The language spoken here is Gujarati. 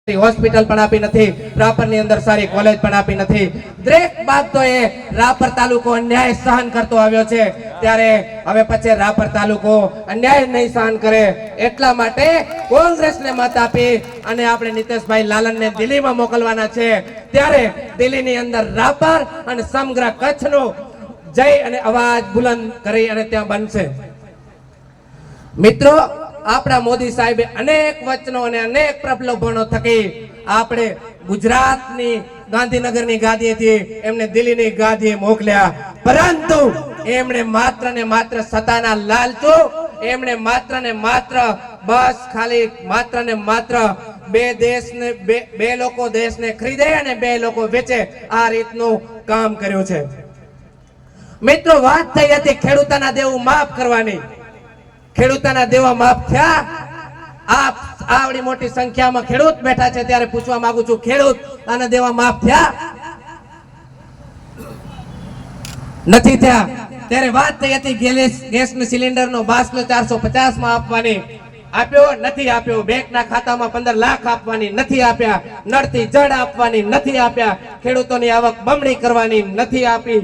હોસ્પિટલ પણ આપી નથી, રાપર ની અંદર સારી કોલેજ પણ આપી નથી। દરેક બાદ તો એ રાપર તાલુકો અન્યાય સહન કરતો આવ્યો છે, ત્યારે હવે પછી રાપર તાલુકો અન્યાય નહીં સહન કરે એટલા માટે કોંગ્રેસને મત આપી અને આપણે નીતેશભાઈ લાલનને દિલ્હીમાં મોકલવાના છે। ત્યારે દિલ્હીની અંદર રાપર અને સમગ્ર કચ્છનો જય અને અવાજ બુલંદ કરી અને ત્યાં બનશે। મિત્રો, આપણા મોદી સાહેબે અનેક વચનો અને અનેક પ્રલોભનો થકી આપણે ગુજરાતની ગાંધીનગરની ગાદીએથી એમને દિલ્હીની ગાદીએ મોકલ્યા, પરંતુ એમણે માત્ર ને માત્ર સત્તાના લાલચુ, એમણે માત્ર ને માત્ર બસ ખાલી માત્ર ને માત્ર બે લોકો દેશને ખરીદે અને બે લોકો વેચે, આ રીતનું કામ કર્યું છે। મિત્રો, વાત થઈ હતી ખેડૂતોના દેવું માફ કરવાની। ખેડૂતોના દેવા માફ થયા? આપ આવડી મોટી સંખ્યામાં ખેડૂત બેઠા છે ત્યારે પૂછવા માંગુ છું, ખેડૂત આના દેવા માફ થયા? નથી થયા। ત્યારે વાત થઈ હતી ગેસનો સિલિન્ડરનો બાસ્લો 450 માં આપવાની, આપ્યો નથી આપ્યો। બેંકના ખાતામાં 15 લાખ આપવાની, નથી આપ્યા। નળથી જળ આપવાની, નથી આપ્યા। ખેડૂતોની આવક બમણી કરવાની, નથી આપી।